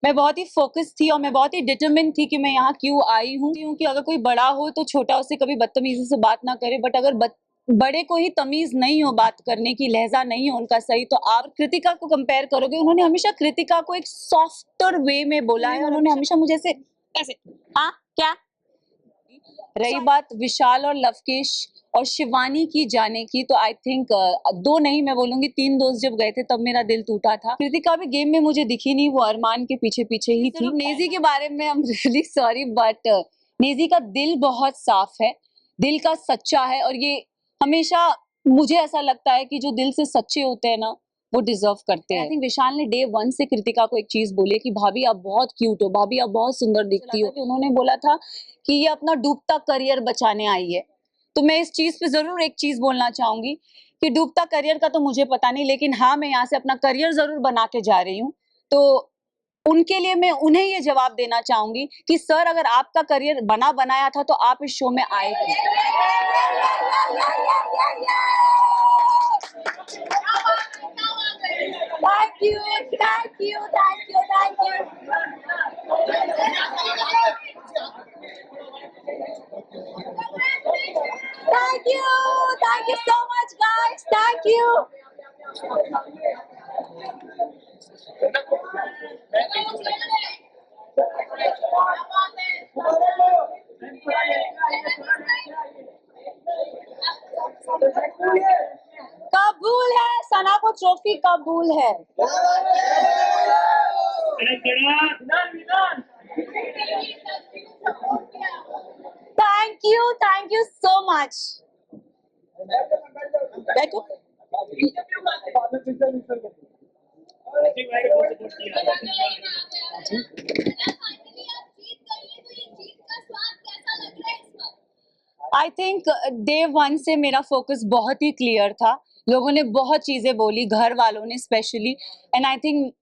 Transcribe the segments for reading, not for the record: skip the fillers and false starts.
मैं बहुत ही फोकस थी और मैं बहुत ही डिटरमिन थी कि मैं यहाँ क्यों आई हूँ। क्योंकि अगर कोई बड़ा हो तो छोटा उससे कभी बदतमीजी से बात ना करे, बट अगर बड़े को ही तमीज नहीं हो बात करने की, लहजा नहीं हो उनका सही, तो आप कृतिका को कंपेयर करोगे। उन्होंने हमेशा कृतिका को एक सॉफ्टर वे में बोला है और उन्होंने हमेशा मुझे ऐसे हाँ क्या। रही बात विशाल और लवकेश और शिवानी की जाने की, तो आई थिंक दो नहीं, मैं बोलूंगी 3 दोस्त जब गए थे तब मेरा दिल टूटा था। कृतिका भी गेम में मुझे दिखी नहीं, वो अरमान के पीछे पीछे ही थी। नेजी के बारे में I am really sorry, but Naezy का दिल बहुत साफ है, दिल का सच्चा है, और ये हमेशा मुझे ऐसा लगता है कि जो दिल से सच्चे होते हैं ना, वो डिजर्व करते हैं। आई थिंक विशाल ने डे 1 से कृतिका को एक चीज बोली कि भाभी आप बहुत क्यूट हो, भाभी आप बहुत सुंदर दिखती हो। उन्होंने बोला था कि ये अपना डूबता करियर बचाने आई है। तो मैं इस चीज पे जरूर एक चीज बोलना चाहूंगी कि डूबता करियर का तो मुझे पता नहीं, लेकिन हाँ, मैं यहाँ से अपना करियर जरूर बना के जा रही हूँ। तो उनके लिए मैं उन्हें ये जवाब देना चाहूंगी कि सर, अगर आपका करियर बनाया था तो आप इस शो में आए थे। Thank you, thank you, thank you, thank you. Thank you so much, guys. Thank you. कबूल है, सना को ट्रॉफी कबूल है। Thank you so much. बैठो। आई थिंक डे 1 से मेरा फोकस बहुत ही क्लियर था। लोगों ने बहुत चीजें बोली, घर वालों ने स्पेशली, एंड आई थिंक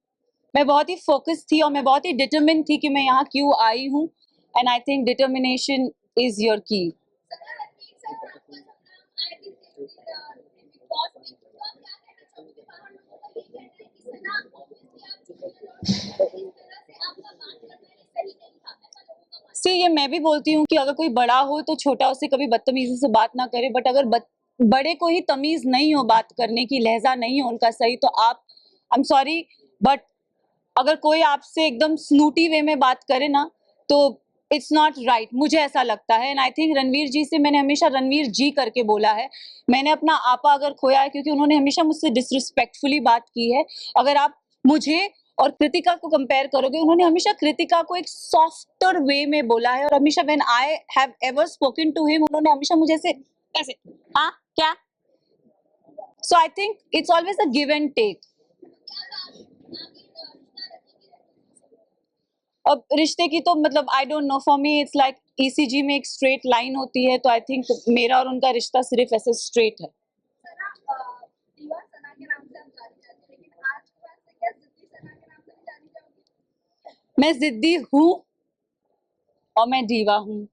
मैं बहुत ही फोकस थी और मैं बहुत ही डिटरमिन थी कि मैं यहाँ क्यों आई हूँ, and I think determination is your की। सी, ये मैं भी बोलती हूँ कि अगर कोई बड़ा हो तो छोटा उससे कभी बदतमीजी से बात ना करे, बट अगर बड़े को ही तमीज नहीं हो बात करने की, लहजा नहीं हो उनका सही, तो आप, आई एम सॉरी, बट अगर कोई आपसे एकदम स्नूटी वे में बात करे ना, तो इट्स नॉट राइट, मुझे ऐसा लगता है। एंड आई थिंक रणवीर जी से मैंने हमेशा रणवीर जी करके बोला है। मैंने अपना आपा अगर खोया है क्योंकि उन्होंने हमेशा मुझसे डिसरिस्पेक्टफुली बात की है। अगर आप मुझे और कृतिका को कंपेयर करोगे, उन्होंने हमेशा कृतिका को एक सॉफ्टर वे में बोला है, और हमेशा when I have ever spoken to him, उन्होंने हमेशा मुझे ऐसे हाँ क्या। So I think it's always a give and take. अब रिश्ते की तो मतलब I don't know, for me it's like ECG में एक स्ट्रेट लाइन होती है, तो आई थिंक मेरा और उनका रिश्ता सिर्फ ऐसे स्ट्रेट है। मैं जिद्दी हूँ और मैं दीवा हूँ।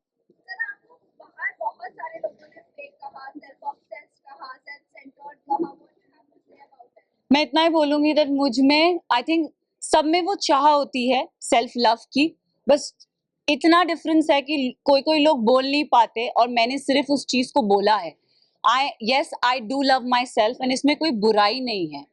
मैं इतना ही बोलूंगी दैट मुझ में, आई थिंक सब में वो चाह होती है सेल्फ लव की, बस इतना डिफरेंस है कि कोई कोई लोग बोल नहीं पाते, और मैंने सिर्फ उस चीज को बोला है। I do love my self, and इसमें कोई बुराई नहीं है।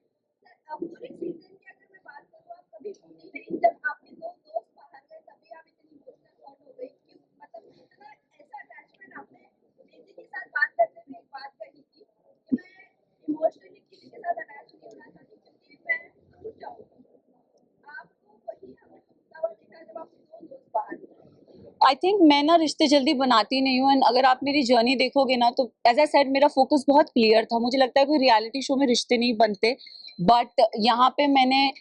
आई थिंक मैं ना रिश्ते जल्दी बनाती नहीं हूँ, एंड अगर आप मेरी जर्नी देखोगे ना, तो एज आई सेड मेरा फोकस बहुत क्लियर था। मुझे लगता है कोई रियलिटी शो में रिश्ते नहीं बनते, बट यहाँ पे मैंने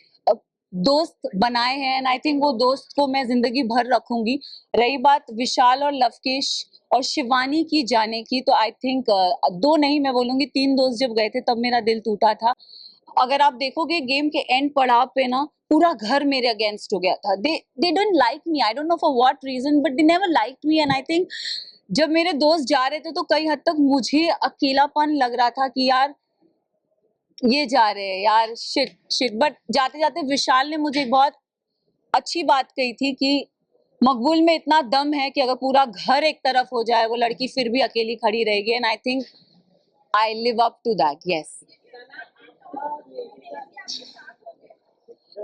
दोस्त बनाए हैं, एंड आई थिंक वो दोस्त को मैं जिंदगी भर रखूंगी। रही बात विशाल और लवकेश और शिवानी की जाने की, तो आई थिंक दो नहीं, मैं बोलूंगी 3 दोस्त जब गए थे तब मेरा दिल टूटा था। अगर आप देखोगे गेम के एंड पड़ाव पे ना, पूरा घर मेरे अगेंस्ट हो गया था। They don't like me, I don't know for what reason, but they never liked me. And I think जब मेरे दोस्त जा रहे थे तो कई हद तक मुझे अकेलापन लग रहा था कि यार ये जा रहे हैं यार, शिट शिट। बट जाते जाते विशाल ने मुझे बहुत अच्छी बात कही थी कि मकबूल में इतना दम है कि अगर पूरा घर एक तरफ हो जाए वो लड़की फिर भी अकेली खड़ी रहेगी, and I think I live up to that, yes.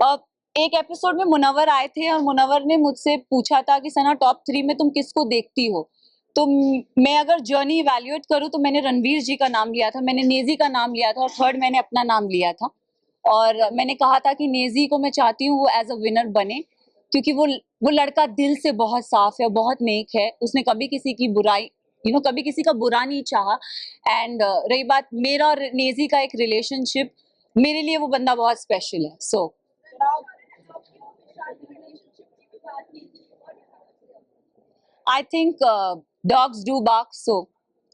अब एक एपिसोड में मुनव्वर आए थे और मुनव्वर ने मुझसे पूछा था कि सना टॉप 3 में तुम किसको देखती हो? तो मैं अगर जर्नी इवैल्यूएट करूँ तो मैंने रणवीर जी का नाम लिया था, मैंने नेजी का नाम लिया था और थर्ड मैंने अपना नाम लिया था। और मैंने कहा था कि नेजी को मैं चाहती हूँ वो एज अ विनर बने, क्योंकि वो लड़का दिल से बहुत साफ है, बहुत नेक है, उसने कभी किसी की बुराई कभी किसी का बुरा नहीं चाहा। एंड रही बात मेरा और नेजी का एक रिलेशनशिप, मेरे लिए वो बंदा बहुत स्पेशल है। So I think dogs do bark, so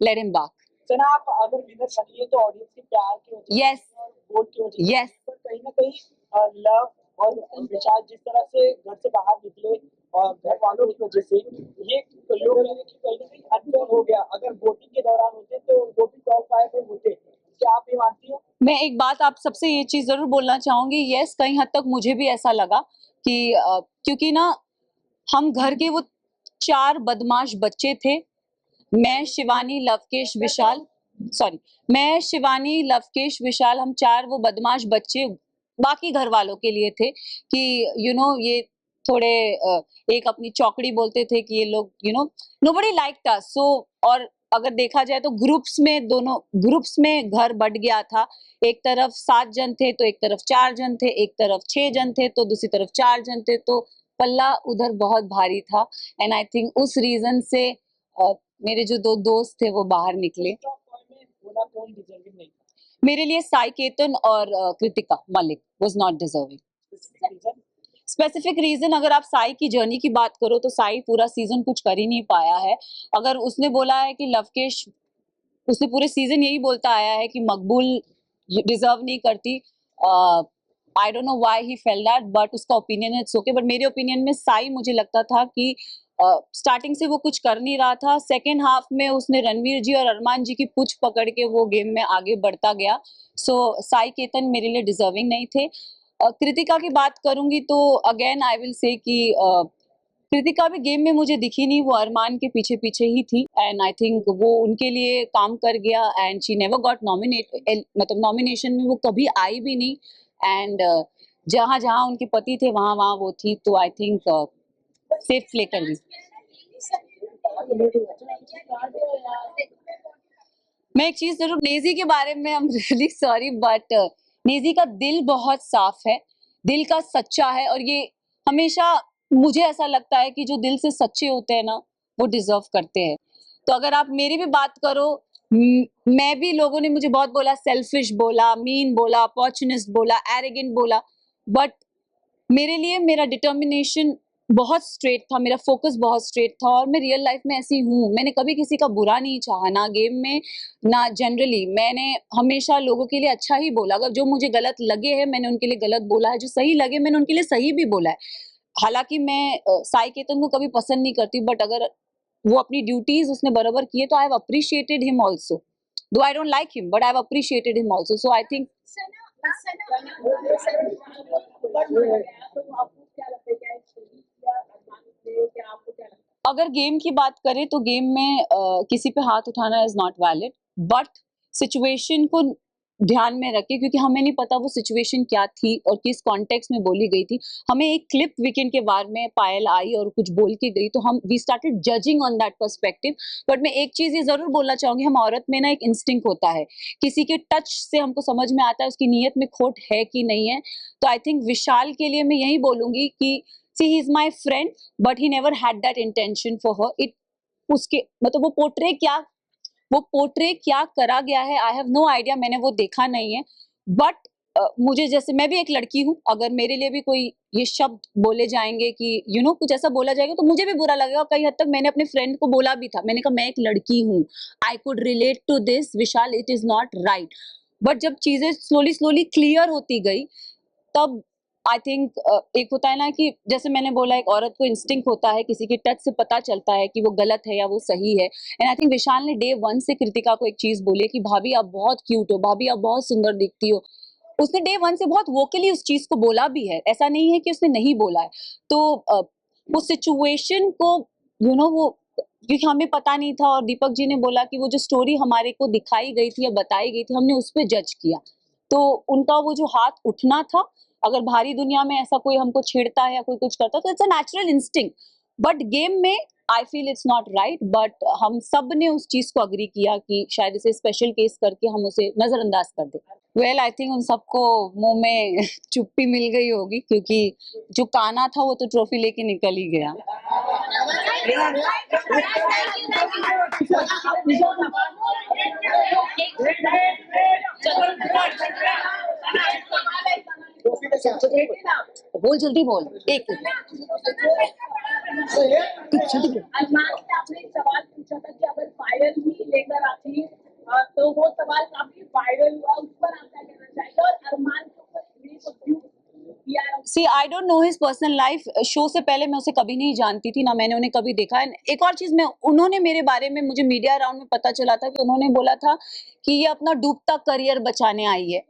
let him bark. Sana आप अगर विनर बनिए तो ऑडियंस के प्यार की वजह Yes. से और वोट की वजह से, Yes. पर कहीं ना कहीं लव और विशाल जिस तरह से घर से बाहर निकले और घर वालों की वजह से ये लोग कह रहे हैं कि कहीं ना कहीं अनफेयर हो गया। अगर वोटिंग के दौरान होते तो वोटिंग क्वालिफायर पे होते, क्या आप ये मानती हो? मैं एक बात आप सबसे ये चीज जरूर बोलना चाहूंगी, यस कहीं हद तक मुझे भी ऐसा लगा कि क्योंकि ना हम घर के वो 4 बदमाश बच्चे थे, मैं शिवानी लवकेश विशाल, सॉरी, मैं शिवानी लवकेश विशाल, हम 4 वो बदमाश बच्चे बाकी घर वालों के लिए थे कि ये थोड़े एक अपनी चौकड़ी बोलते थे कि ये लोग नोबडी लाइक्ड अस। सो और अगर देखा जाए तो दोनों ग्रुप्स में घर बट गया था। एक तरफ 7 जन थे तो एक तरफ 4 जन थे, एक तरफ 6 जन थे तो दूसरी तरफ 4 जन थे, तो पल्ला उधर बहुत भारी था। एंड आई थिंक उस रीजन से मेरे जो 2 दोस्त थे वो बाहर निकले। टॉप 5 में होना कौन डिजर्विंग नहीं था? मेरे लिए साई केतन और Kritika Malik was not deserving. Specific reason? Specific reason अगर आप साई की जर्नी की बात करो तो साई पूरा सीजन कुछ कर ही नहीं पाया है। अगर उसने बोला है कि लवकेश, उसने पूरे सीजन यही बोलता आया है कि मकबूल डिजर्व नहीं करती। आई don't know why he fail that, but उसका ओपिनियन इट्स ओके। बट मेरे ओपिनियन में साई, मुझे लगता था कि स्टार्टिंग से वो कुछ कर नहीं रहा था, सेकेंड हाफ में उसने रणवीर जी और अरमान जी की पूछ पकड़ के वो गेम में आगे बढ़ता गया। सो साई केतन मेरे लिए डिजर्विंग नहीं थे। कृतिका की बात करूंगी तो अगेन आई विल से कि कृतिका भी गेम में मुझे दिखी नहीं, वो अरमान के पीछे पीछे ही थी, एंड आई थिंक वो उनके लिए काम कर गया and she never got nominate, मतलब नॉमिनेशन में वो कभी आई भी नहीं। एंड जहां जहां उनके पति थे वहां वहां वो थी, तो आई थिंक सेफ प्ले कर दी। मैं एक चीज जरूर नेजी के बारे में, I am really sorry but Naezy का दिल बहुत साफ है, दिल का सच्चा है, और ये हमेशा मुझे ऐसा लगता है कि जो दिल से सच्चे होते हैं ना वो डिजर्व करते हैं। तो अगर आप मेरी भी बात करो, मैं भी, लोगों ने मुझे बहुत बोला, सेल्फिश बोला, मीन बोला, अपॉर्चुनिस्ट बोला, एरोगेंट बोला, बट मेरे लिए मेरा डिटर्मिनेशन बहुत स्ट्रेट था, मेरा फोकस बहुत स्ट्रेट था, और मैं रियल लाइफ में ऐसी हूँ। मैंने कभी किसी का बुरा नहीं चाहा, ना गेम में ना जनरली। मैंने हमेशा लोगों के लिए अच्छा ही बोला। अगर जो मुझे गलत लगे हैं मैंने उनके लिए गलत बोला है, जो सही लगे मैंने उनके लिए सही भी बोला है। हालांकि मैं साई केतन को कभी पसंद नहीं करती, बट अगर वो अपनी ड्यूटीज उसने बराबर किए तो I have appreciated him also, though I don't like him but I have appreciated him also. So I think अगर गेम की बात करें तो गेम में किसी पे हाथ उठाना is not valid, but situation को ध्यान में रखे, क्योंकि हमें नहीं पता वो सिचुएशन क्या थी और किस कॉन्टेक्स्ट में बोली गई थी। हमें एक क्लिप वीकेंड के बारे में पायल आई और कुछ बोल के गई, तो हम we started judging on that perspective. But मैं एक चीज ये जरूर बोलना चाहूंगी, हम औरत में ना एक इंस्टिंक्ट होता है, किसी के टच से हमको समझ में आता है उसकी नीयत में खोट है कि नहीं है। तो आई थिंक विशाल के लिए मैं यही बोलूंगी कि see he is my friend but he never had that intention for her. It उसके मतलब वो पोर्ट्रे क्या करा गया है, आई हैव नो आइडिया, मैंने वो देखा नहीं है। बट मुझे, जैसे मैं भी एक लड़की हूँ, अगर मेरे लिए भी कोई ये शब्द बोले जाएंगे कि कुछ ऐसा बोला जाएगा तो मुझे भी बुरा लगेगा। कई हद तक मैंने अपने फ्रेंड को बोला भी था, मैंने कहा मैं एक लड़की हूँ, I could relate to this Vishal, it is not right. But जब चीजें स्लोली स्लोली क्लियर होती गई तब आई थिंक एक होता है ना कि जैसे मैंने बोला, एक औरत को इंस्टिंक्ट होता है, किसी के टच से पता चलता है कि वो गलत है या वो सही है। एंड आई थिंक विशाल ने डे 1 से कृतिका को एक चीज बोली कि भाभी आप बहुत क्यूट हो, भाभी आप बहुत सुंदर दिखती हो। उसने डे वन से बहुत वोकली उस चीज को बोला भी है, ऐसा नहीं है कि उसने नहीं बोला है। तो उस सिचुएशन को वो क्योंकि हमें पता नहीं था, और दीपक जी ने बोला कि वो जो स्टोरी हमारे को दिखाई गई थी या बताई गई थी, हमने उस पर जज किया। तो उनका वो जो हाथ उठना था, अगर भारी दुनिया में ऐसा कोई हमको छेड़ता है या कोई कुछ करता है तो it's a natural instinct, but game में I feel it's not right. But हम सब ने उस चीज को अग्री किया कि शायद इसे स्पेशल केस करके हम उसे नजरअंदाज कर दें। वेल आई थिंक उन सबको मुंह में चुप्पी मिल गई होगी, क्योंकि जो काना था वो तो ट्रॉफी लेके निकल ही गया। बोल जल्दी बोल, एक जल्दी बोल। अरमान से आपने एक सवाल पूछा था कि अगर पायल ही लेकर आती तो वो सवाल काफी वायरल हुआ, उस पर आप क्या कहना चाहेंगे? और अरमान के ऊपर वीडियो को क्यों किया है? See I don't know his personal life. Show से पहले मैं उसे कभी नहीं जानती थी, ना मैंने उन्हें कभी देखा है। एक और चीज, मैं उन्होंने मेरे बारे में, मुझे मीडिया राउंड में पता चला था कि उन्होंने बोला था कि ये अपना डूबता करियर बचाने आई है।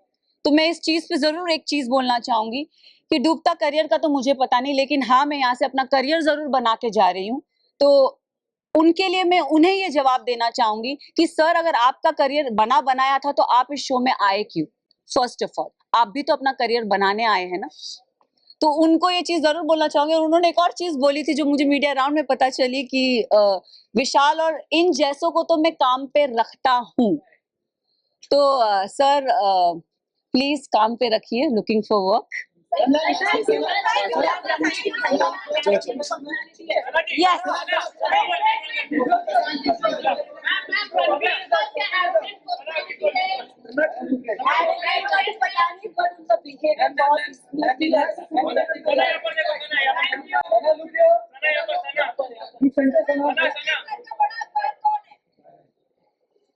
तो मैं इस चीज पे जरूर एक चीज बोलना चाहूंगी कि डूबता करियर का तो मुझे पता नहीं, लेकिन हाँ, मैं यहाँ से अपना करियर जरूर बना के जा रही हूँ। तो उनके लिए मैं उन्हें ये जवाब देना चाहूंगी कि सर, अगर आपका करियर बनाया था तो आप इस शो में आए क्यों? फर्स्ट ऑफ ऑल, आप भी तो अपना करियर बनाने आए हैं ना। तो उनको ये चीज जरूर बोलना चाहूंगी। और उन्होंने एक और चीज बोली थी जो मुझे मीडिया राउंड में पता चली कि विशाल और इन जैसों को तो मैं काम पे रखता हूँ। तो सर, प्लीज काम पे रखिए, लुकिंग फॉर वर्क। यस,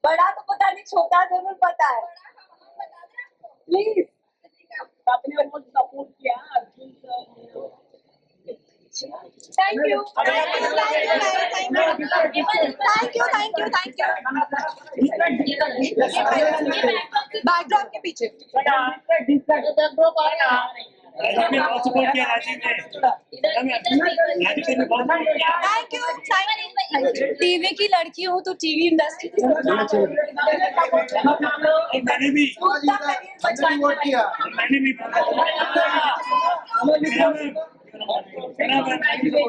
बड़ा तो पता नहीं, छोटा जरूर पता है। प्लीज, आपने बहुत सपोर्ट किया Arjun sir. Thank you, backdrop के पीछे राजीव ने बहुत सपोर्ट किया। राजीव ने बहुत सपोर्ट किया। Thank you. टीवी की लड़की हूँ तो टीवी इंडस्ट्री की मैंने भी वोट किया। मैंने भी सपोर्ट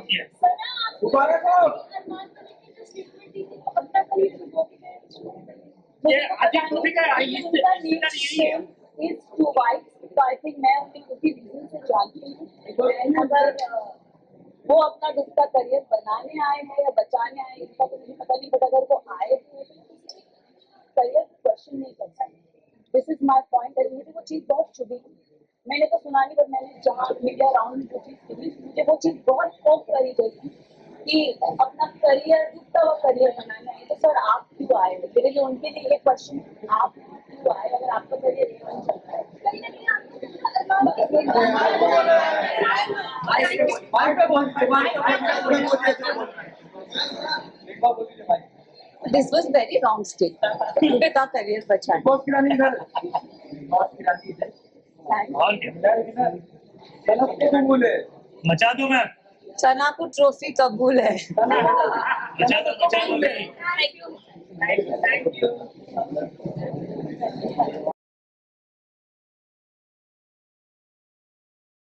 किया। ये आदि ट्रॉफी का आई थिंक मैं उन्हें उसी रीजन से जानती हूँ। अगर वो अपना डूबता करियर बनाने आए हैं या बचाने आए हैं, इसका तो मुझे पता नहीं, बट अगर वो आए तो करियर क्वेश्चन नहीं करता। This is my point. मुझे वो चीज़ बहुत चुभी। मैंने तो सुना नहीं, बट मैंने जहाँ मीडिया राउंड में जो चीज़ सुनी, मुझे वो चीज़ बहुत फोक करी गई थी कि अपना करियर, डूबता हुआ करियर बनाना है। तो सर, आप क्यों आए? मेरे लिए उनके लिए एक क्वेश्चन, आप क्यों आए अगर आपका करियर बन सकता है? कहीं ना कहीं this was very wrong statement का करियर बचाने। मचा दूं मैं। सना को ट्रॉफी कबूल है। मचा दो। Thank you.